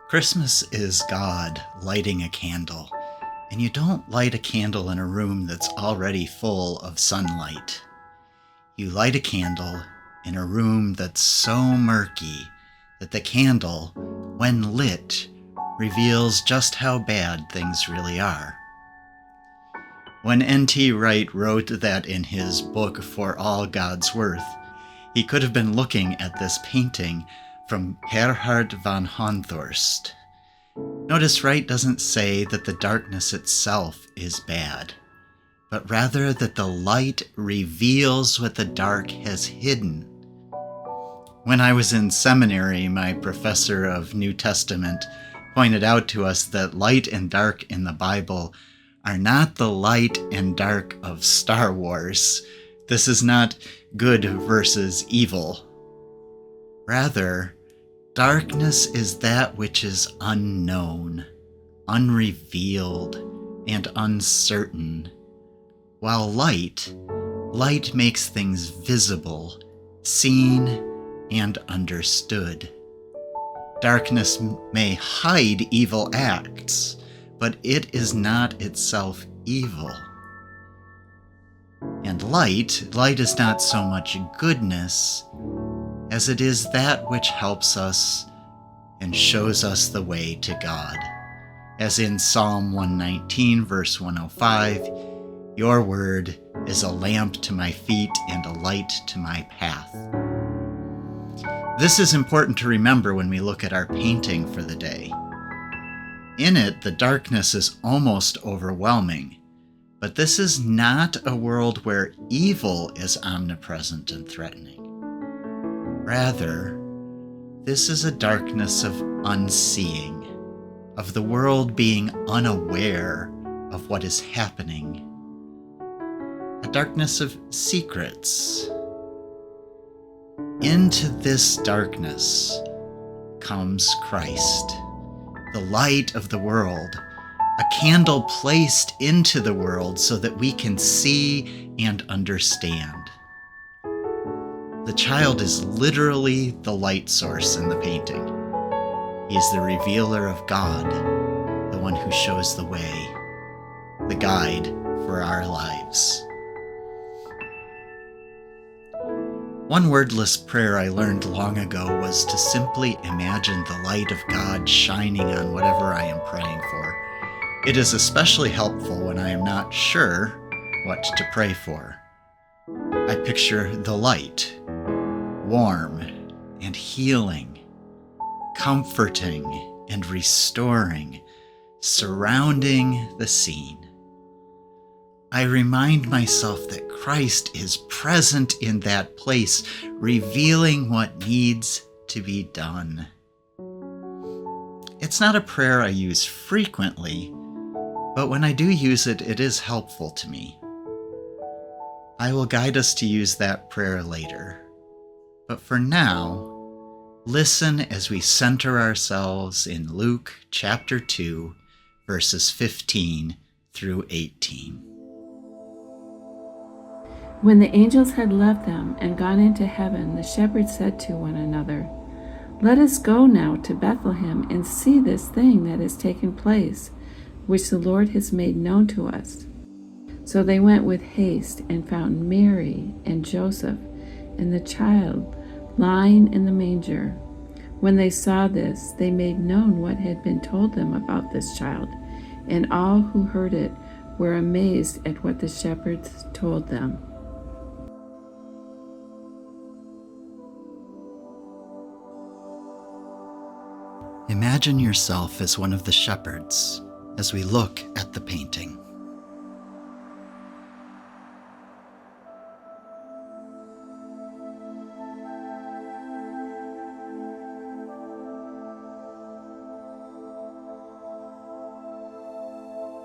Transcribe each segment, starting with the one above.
Christmas is God lighting a candle, and you don't light a candle in a room that's already full of sunlight. You light a candle in a room that's so murky that the candle, when lit, reveals just how bad things really are. When N.T. Wright wrote that in his book For All God's Worth, he could have been looking at this painting from Gerard van Honthorst. Notice Wright doesn't say that the darkness itself is bad, but rather that the light reveals what the dark has hidden. When I was in seminary, my professor of New Testament pointed out to us that light and dark in the Bible are not the light and dark of Star Wars. This is not good versus evil. Rather, darkness is that which is unknown, unrevealed, and uncertain, while light makes things visible, seen, and understood. Darkness may hide evil acts, but it is not itself evil. And light is not so much goodness as it is that which helps us and shows us the way to God. As in Psalm 119, verse 105, "Your word is a lamp to my feet and a light to my path." This is important to remember when we look at our painting for the day. In it, the darkness is almost overwhelming, but this is not a world where evil is omnipresent and threatening. Rather, this is a darkness of unseeing, of the world being unaware of what is happening, a darkness of secrets. Into this darkness comes Christ, the light of the world, a candle placed into the world so that we can see and understand. The child is literally the light source in the painting. He is the revealer of God, the one who shows the way, the guide for our lives. One wordless prayer I learned long ago was to simply imagine the light of God shining on whatever I am praying for. It is especially helpful when I am not sure what to pray for. I picture the light, warm and healing, comforting and restoring, surrounding the scene. I remind myself that Christ is present in that place, revealing what needs to be done. It's not a prayer I use frequently, but when I do use it, it is helpful to me. I will guide us to use that prayer later. But for now, listen as we center ourselves in Luke chapter 2, verses 15 through 18. When the angels had left them and gone into heaven, the shepherds said to one another, "Let us go now to Bethlehem and see this thing that has taken place, which the Lord has made known to us." So they went with haste and found Mary and Joseph and the child lying in the manger. When they saw this, they made known what had been told them about this child, and all who heard it were amazed at what the shepherds told them. Imagine yourself as one of the shepherds as we look at the painting.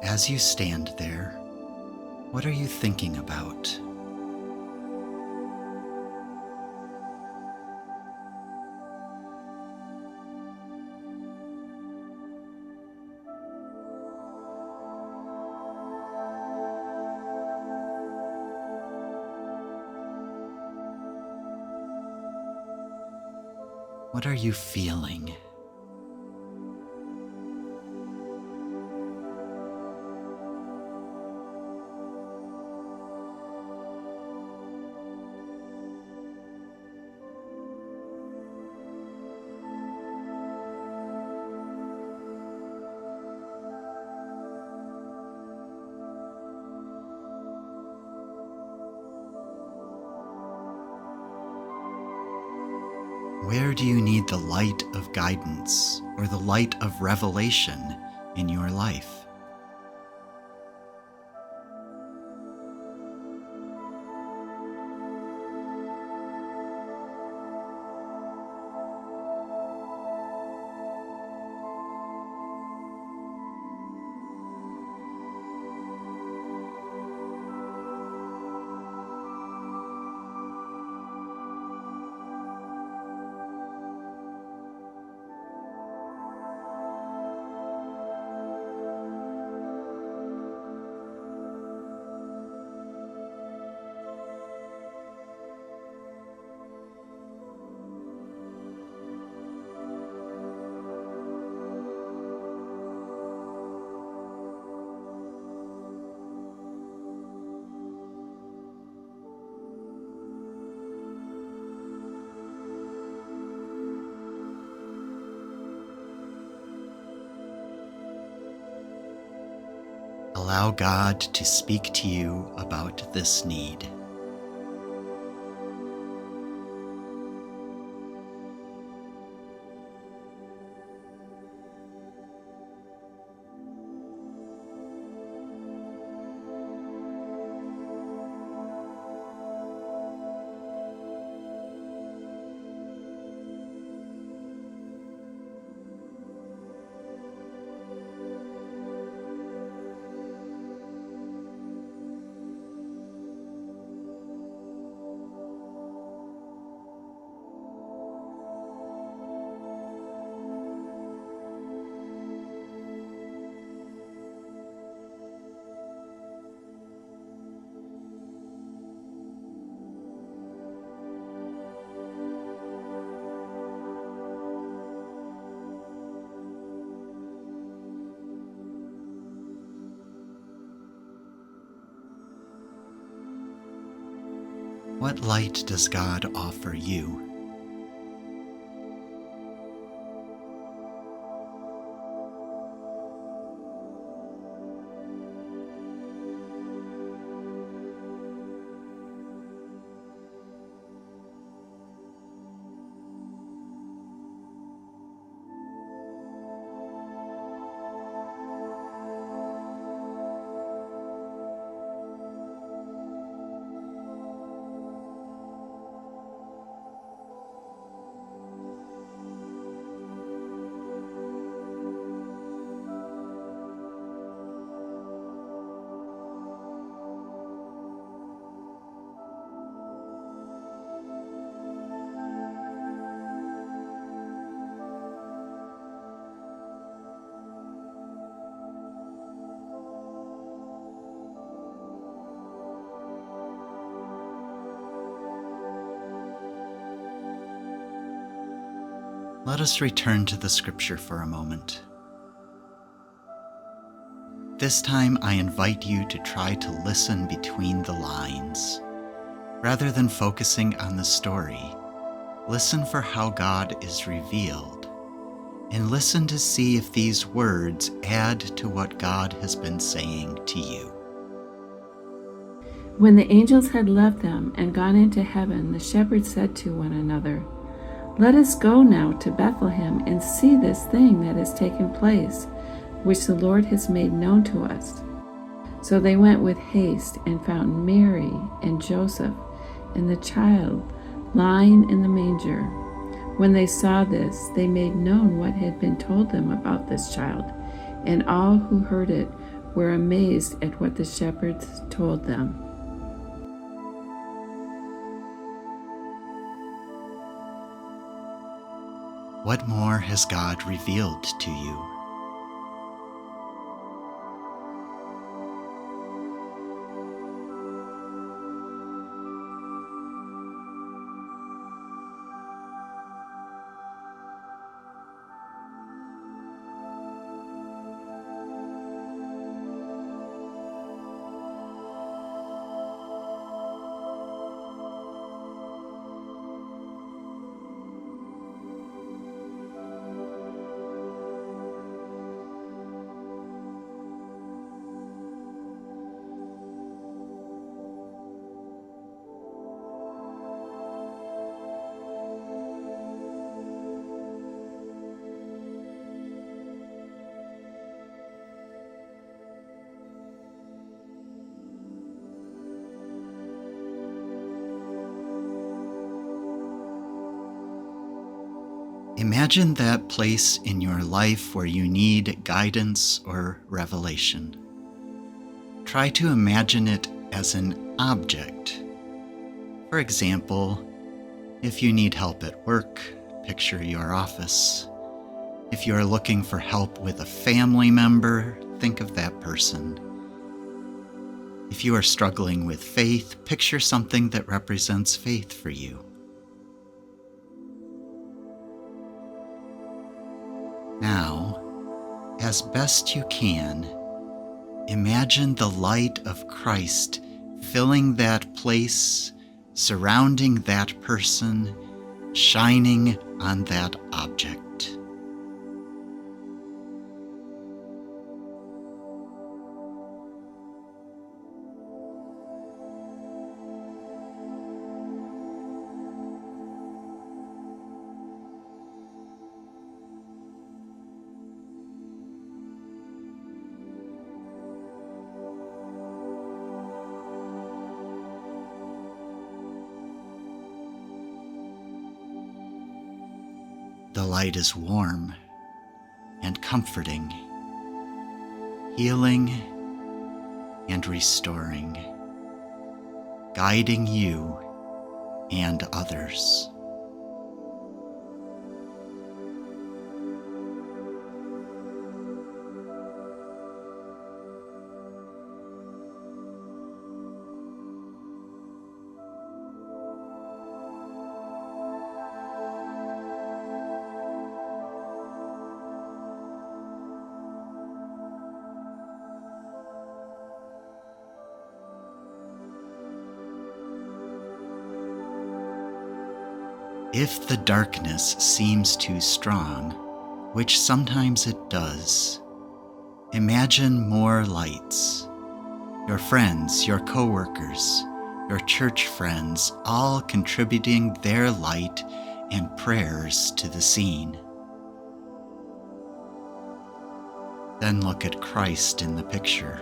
As you stand there, what are you thinking about? What are you feeling? Where do you need the light of guidance or the light of revelation in your life? Allow God to speak to you about this need. What light does God offer you? Let us return to the scripture for a moment. This time I invite you to try to listen between the lines. Rather than focusing on the story, listen for how God is revealed, and listen to see if these words add to what God has been saying to you. When the angels had left them and gone into heaven, the shepherds said to one another, "Let us go now to Bethlehem and see this thing that has taken place, which the Lord has made known to us." So they went with haste and found Mary and Joseph and the child lying in the manger. When they saw this, they made known what had been told them about this child, and all who heard it were amazed at what the shepherds told them. What more has God revealed to you? Imagine that place in your life where you need guidance or revelation. Try to imagine it as an object. For example, if you need help at work, picture your office. If you are looking for help with a family member, think of that person. If you are struggling with faith, picture something that represents faith for you. Now, as best you can, imagine the light of Christ filling that place, surrounding that person, shining on that object. The light is warm and comforting, healing and restoring, guiding you and others. If the darkness seems too strong, which sometimes it does, imagine more lights. Your friends, your coworkers, your church friends, all contributing their light and prayers to the scene. Then look at Christ in the picture.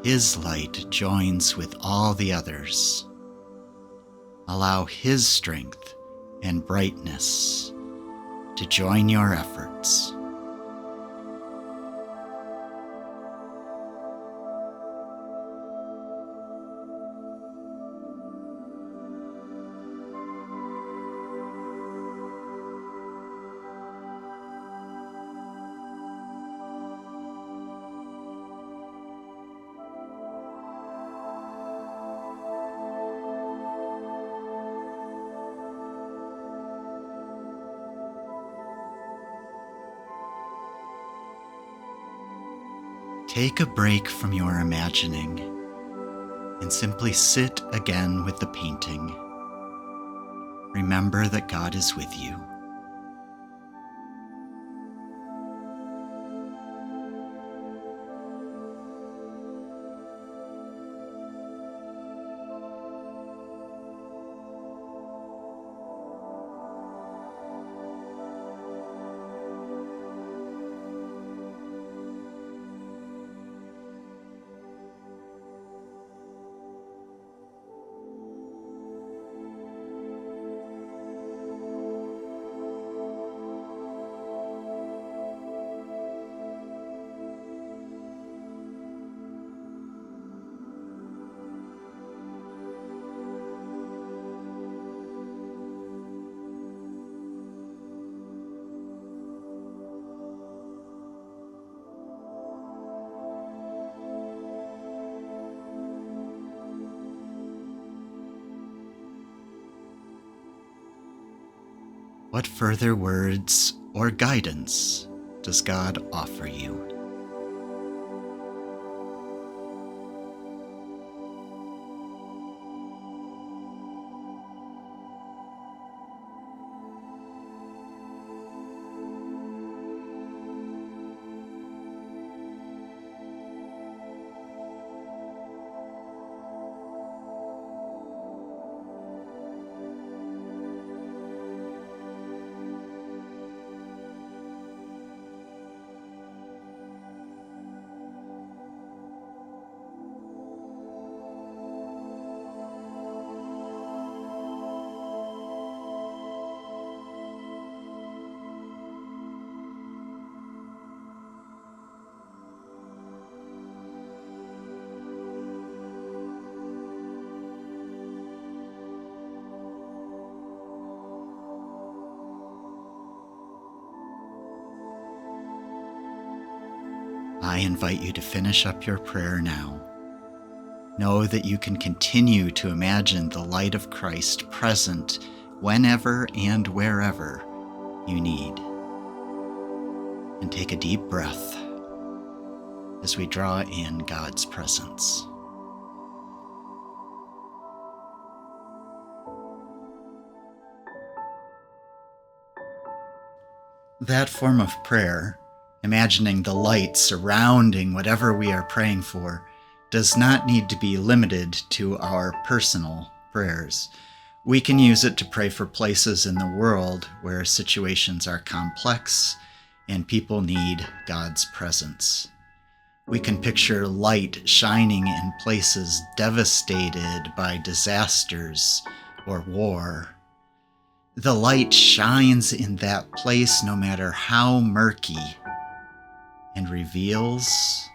His light joins with all the others. Allow His strength and brightness to join your efforts. Take a break from your imagining and simply sit again with the painting. Remember that God is with you. What further words or guidance does God offer you? I invite you to finish up your prayer now. Know that you can continue to imagine the light of Christ present whenever and wherever you need. And take a deep breath as we draw in God's presence. That form of prayer, imagining the light surrounding whatever we are praying for, does not need to be limited to our personal prayers. We can use it to pray for places in the world where situations are complex and people need God's presence. We can picture light shining in places devastated by disasters or war. The light shines in that place no matter how murky, and reveals,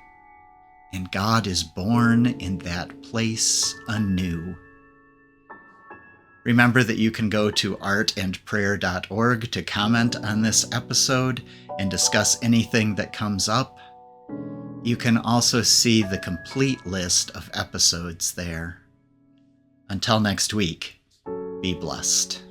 and God is born in that place anew. Remember that you can go to artandprayer.org to comment on this episode and discuss anything that comes up. You can also see the complete list of episodes there. Until next week, be blessed.